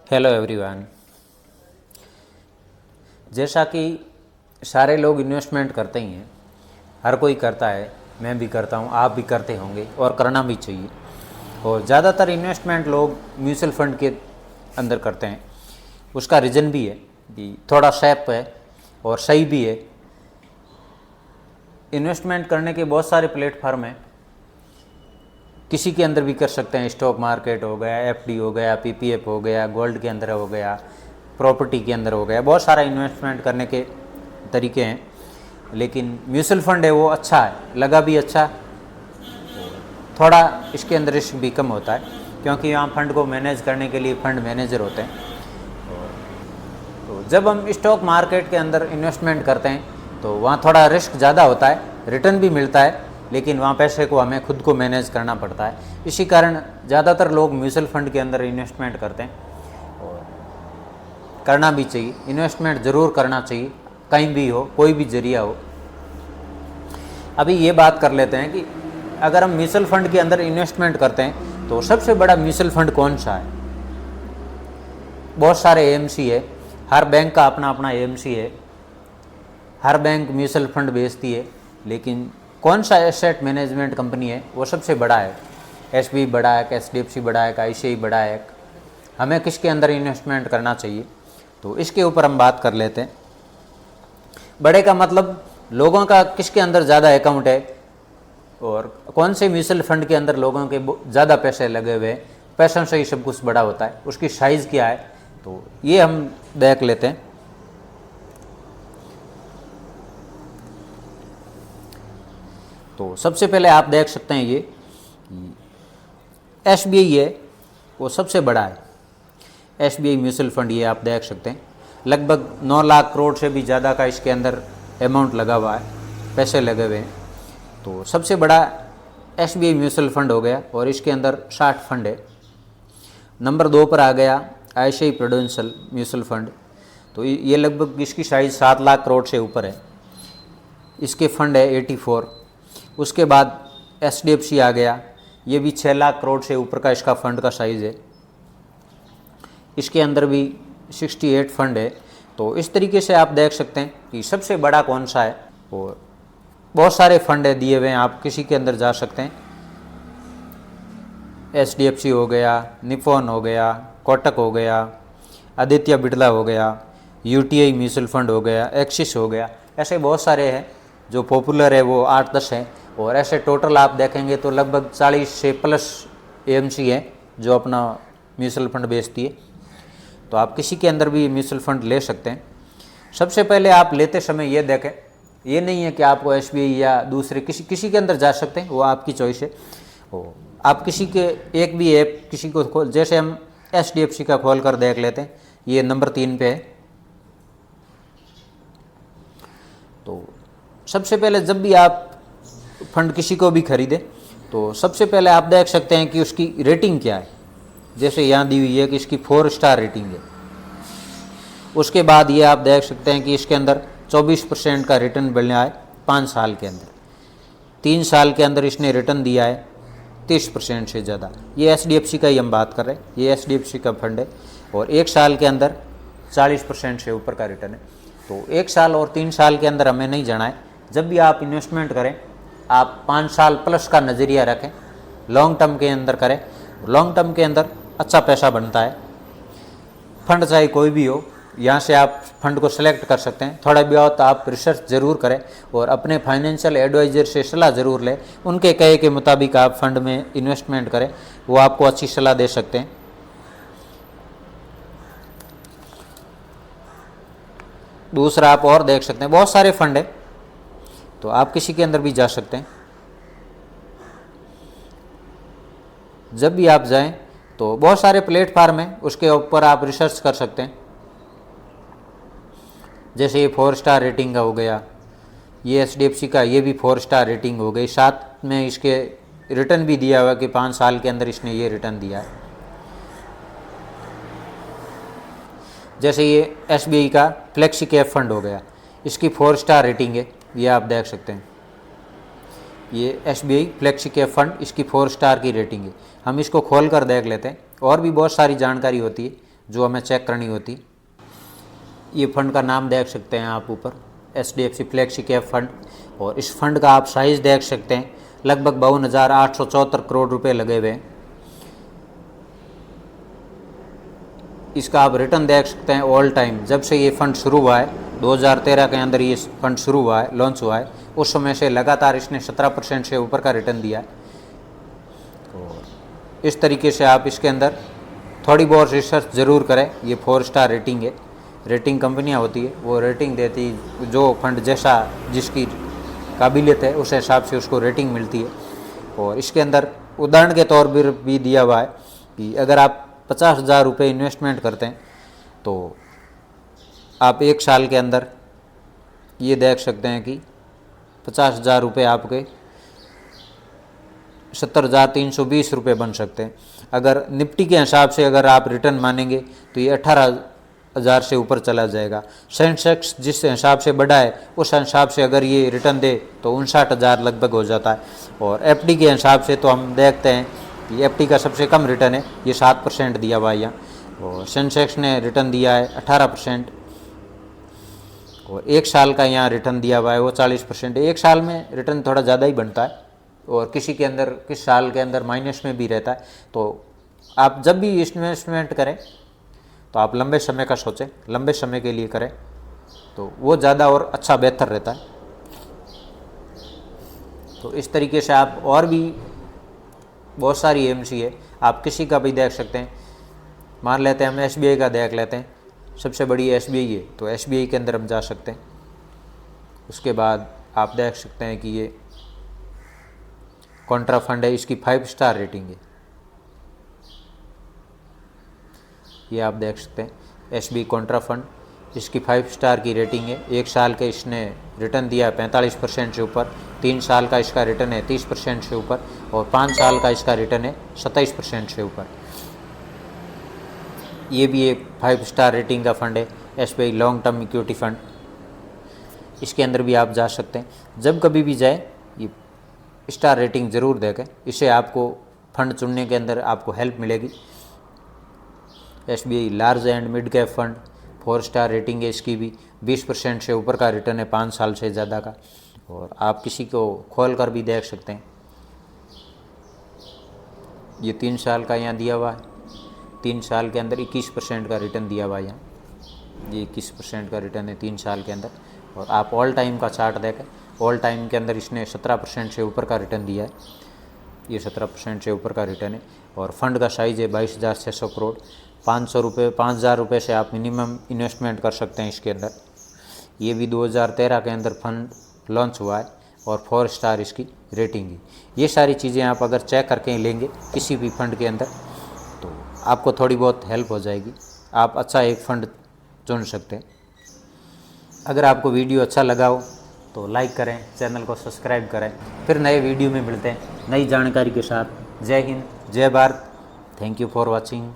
Hello everyone. जैसा कि सारे लोग इन्वेस्टमेंट करते ही हैं, हर कोई करता है, मैं भी करता हूँ, आप भी करते होंगे और करना भी चाहिए। और ज़्यादातर इन्वेस्टमेंट लोग म्यूचुअल फंड के अंदर करते हैं। उसका रीज़न भी है कि थोड़ा सेफ है और सही भी है। इन्वेस्टमेंट करने के बहुत सारे प्लेटफॉर्म हैं, किसी के अंदर भी कर सकते हैं। स्टॉक मार्केट हो गया, एफडी हो गया, पीपीएफ हो गया, गोल्ड के अंदर हो गया, प्रॉपर्टी के अंदर हो गया, बहुत सारा इन्वेस्टमेंट करने के तरीके हैं। लेकिन म्यूचुअल फंड है वो अच्छा है, लगा भी अच्छा। थोड़ा इसके अंदर रिस्क भी कम होता है क्योंकि यहाँ फंड को मैनेज करने के लिए फंड मैनेजर होते हैं। तो जब हम स्टॉक मार्केट के अंदर इन्वेस्टमेंट करते हैं तो वहाँ थोड़ा रिस्क ज़्यादा होता है, रिटर्न भी मिलता है, लेकिन वहाँ पैसे को हमें खुद को मैनेज करना पड़ता है। इसी कारण ज़्यादातर लोग म्यूचुअल फंड के अंदर इन्वेस्टमेंट करते हैं और करना भी चाहिए। इन्वेस्टमेंट ज़रूर करना चाहिए, कहीं भी हो, कोई भी जरिया हो। अभी ये बात कर लेते हैं कि अगर हम म्यूचुअल फंड के अंदर इन्वेस्टमेंट करते हैं तो सबसे बड़ा म्यूचुअल फंड कौन सा है? बहुत सारे एएमसी है, हर बैंक का अपना अपना एएमसी है, हर बैंक म्यूचुअल फंड बेचती है, लेकिन कौन सा एसेट मैनेजमेंट कंपनी है वो सबसे बड़ा है? एसबीआई बड़ा है, एचडीएफसी बड़ा है, आईसीआई बड़ा है? हमें किसके अंदर इन्वेस्टमेंट करना चाहिए? तो इसके ऊपर हम बात कर लेते हैं। बड़े का मतलब लोगों का किसके अंदर ज़्यादा अकाउंट है और कौन से म्यूचुअल फंड के अंदर लोगों के ज़्यादा पैसे लगे हुए हैं, पैसों से ही सब कुछ बड़ा होता है, उसकी साइज़ क्या है, तो ये हम देख लेते हैं। तो सबसे पहले आप देख सकते हैं ये एसबीआई है, वो सबसे बड़ा है। एसबीआई म्यूचुअल फंड ये आप देख सकते हैं, लगभग 9 लाख करोड़ से भी ज़्यादा का इसके अंदर अमाउंट लगा हुआ है, पैसे लगे हुए हैं। तो सबसे बड़ा एसबीआई म्यूचुअल फंड हो गया और इसके अंदर 60 फंड है। नंबर 2 पर आ गया आईसीआई प्रूडेंशियल म्यूचुअल फंड, तो ये लगभग इसकी साइज़ 7 लाख करोड़ से ऊपर है, इसके फंड है 84। उसके बाद एचडीएफसी आ गया, ये भी 6 लाख करोड़ से ऊपर का इसका फंड का साइज़ है, इसके अंदर भी 68 फंड है। तो इस तरीके से आप देख सकते हैं कि सबसे बड़ा कौन सा है, और बहुत सारे फंड है दिए हुए हैं, आप किसी के अंदर जा सकते हैं। एचडीएफसी हो गया, निफॉन हो गया, कोटक हो गया, आदित्य बिरला हो गया, यूटीआई म्यूचुअल फंड हो गया, एक्सिस हो गया, ऐसे बहुत सारे हैं। जो पॉपुलर है वो 8-10 हैं, और ऐसे टोटल आप देखेंगे तो लगभग 40 से प्लस एएमसी है जो अपना म्यूचुअल फंड बेचती है। तो आप किसी के अंदर भी म्यूचुअल फंड ले सकते हैं। सबसे पहले आप लेते समय ये देखें, ये नहीं है कि आपको एसबीआई या दूसरे किसी के अंदर जा सकते हैं, वो आपकी चॉइस है। आप किसी के एक भी ऐप किसी को खोल, जैसे हम एचडीएफसी का खोल कर देख लेते हैं, ये नंबर 3 पे है। तो सबसे पहले जब भी आप फंड किसी को भी खरीदें तो सबसे पहले आप देख सकते हैं कि उसकी रेटिंग क्या है। जैसे यहाँ दी हुई है कि इसकी 4 स्टार रेटिंग है। उसके बाद ये आप देख सकते हैं कि इसके अंदर 24% का रिटर्न मिलना है 5 साल के अंदर। 3 साल के अंदर इसने रिटर्न दिया है 30% से ज़्यादा। ये एचडीएफसी का ही हम बात कर रहे हैं, ये एचडीएफसी का फंड है, और 1 साल के अंदर 40% से ऊपर का रिटर्न है। तो 1 साल और 3 साल के अंदर हमें नहीं जाना है। जब भी आप इन्वेस्टमेंट करें आप 5 साल प्लस का नज़रिया रखें, लॉन्ग टर्म के अंदर करें। लॉन्ग टर्म के अंदर अच्छा पैसा बनता है। फंड चाहे कोई भी हो, यहाँ से आप फंड को सिलेक्ट कर सकते हैं। थोड़ा बहुत आप रिसर्च ज़रूर करें और अपने फाइनेंशियल एडवाइज़र से सलाह ज़रूर लें। उनके कहे के मुताबिक आप फंड में इन्वेस्टमेंट करें, वो आपको अच्छी सलाह दे सकते हैं। दूसरा आप और देख सकते हैं, बहुत सारे फंड है, तो आप किसी के अंदर भी जा सकते हैं। जब भी आप जाएं तो बहुत सारे प्लेटफार्म हैं, उसके ऊपर आप रिसर्च कर सकते हैं। जैसे ये 4 स्टार रेटिंग का हो गया, ये एचडीएफसी का, ये भी 4 स्टार रेटिंग हो गई, साथ में इसके रिटर्न भी दिया हुआ कि 5 साल के अंदर इसने ये रिटर्न दिया है। जैसे ये एसबीआई का फ्लेक्सी कैप फंड हो गया, इसकी 4 स्टार रेटिंग है, ये आप देख सकते हैं। ये एसबीआई फ्लेक्सी कैप फंड, इसकी 4 स्टार की रेटिंग है। हम इसको खोल कर देख लेते हैं। और भी बहुत सारी जानकारी होती है जो हमें चेक करनी होती। ये फंड का नाम देख सकते हैं आप ऊपर, HDFC फ्लेक्सी कैप फंड, और इस फंड का आप साइज़ देख सकते हैं, लगभग 52,874 करोड़ रुपए लगे हुए हैं। इसका आप रिटर्न देख सकते हैं ऑल टाइम, जब से ये फंड शुरू हुआ है 2013 के अंदर ये फंड शुरू हुआ है, लॉन्च हुआ है, उस समय से लगातार इसने 17% से ऊपर का रिटर्न दिया है। और इस तरीके से आप इसके अंदर थोड़ी बहुत रिसर्च ज़रूर करें। ये 4 स्टार रेटिंग है, रेटिंग कंपनियां होती है, वो रेटिंग देती, जो फंड जैसा जिसकी काबिलियत है उस हिसाब से उसको रेटिंग मिलती है। और इसके अंदर उदाहरण के तौर पर भी दिया हुआ है कि अगर आप 50,000 रुपये इन्वेस्टमेंट करते हैं तो आप 1 साल के अंदर ये देख सकते हैं कि 50,000 रुपये आपके 70,320 रुपये बन सकते हैं। अगर निफ्टी के हिसाब से अगर आप रिटर्न मानेंगे तो ये 18,000 से ऊपर चला जाएगा। सेंसेक्स जिस हिसाब से बढ़ा है उस हिसाब से अगर ये रिटर्न दे तो 59,000 लगभग हो जाता है। और एफडी के हिसाब से तो हम देखते हैं कि एफडी का सबसे कम रिटर्न है, ये 7% दिया हुआ है यहाँ, और सेंसेक्स ने रिटर्न दिया है 18%, और 1 साल का यहाँ रिटर्न दिया हुआ है वो 40% है। 1 साल में रिटर्न थोड़ा ज़्यादा ही बनता है, और किस साल के अंदर माइनस में भी रहता है। तो आप जब भी इन्वेस्टमेंट करें तो आप लंबे समय का सोचें, लंबे समय के लिए करें तो वो ज़्यादा और अच्छा बेहतर रहता है। तो इस तरीके से आप और भी बहुत सारी एएमसी है, आप किसी का भी देख सकते हैं। मान लेते हैं हम एसबीआई का देख लेते हैं, सबसे बड़ी एसबीआई है तो एसबीआई के अंदर हम जा सकते हैं। उसके बाद आप देख सकते हैं कि ये कॉन्ट्रा फंड है, इसकी 5 स्टार रेटिंग है, ये आप देख सकते हैं एसबीआई कॉन्ट्रा फंड, इसकी 5 स्टार की रेटिंग है। 1 साल के इसने रिटर्न दिया 45% से ऊपर, 3 साल का इसका रिटर्न है 30% से ऊपर, और 5 साल का इसका रिटर्न है 27% से ऊपर। ये भी एक 5 स्टार रेटिंग का फंड है, SBI long term equity fund, इसके अंदर भी आप जा सकते हैं। जब कभी भी जाए ये स्टार रेटिंग ज़रूर देखें, इससे आपको फंड चुनने के अंदर आपको हेल्प मिलेगी। SBI large and mid cap fund 4 star rating है, इसकी भी 20% से ऊपर का रिटर्न है 5 साल से ज़्यादा का, और आप किसी को खोल कर भी देख सकते हैं। ये 3 साल का यहाँ दिया हुआ है, 3 साल के अंदर 21% का रिटर्न दिया हुआ है यहाँ, ये 21% का रिटर्न है 3 साल के अंदर। और आप ऑल टाइम का चार्ट देखें, ऑल टाइम के अंदर इसने 17% से ऊपर का रिटर्न दिया है, ये 17% से ऊपर का रिटर्न है। और फंड का साइज़ है 22,600 करोड़। 5,000 रुपये से आप मिनिमम इन्वेस्टमेंट कर सकते हैं इसके अंदर। ये भी 2013 के अंदर फंड लॉन्च हुआ है, और 4 स्टार इसकी रेटिंग है। ये सारी चीज़ें आप अगर चेक करके लेंगे किसी भी फंड के अंदर तो आपको थोड़ी बहुत हेल्प हो जाएगी, आप अच्छा एक फ़ंड चुन सकते हैं। अगर आपको वीडियो अच्छा लगा हो तो लाइक करें, चैनल को सब्सक्राइब करें। फिर नए वीडियो में मिलते हैं नई जानकारी के साथ। जय हिंद, जय Bharat, thank you for watching.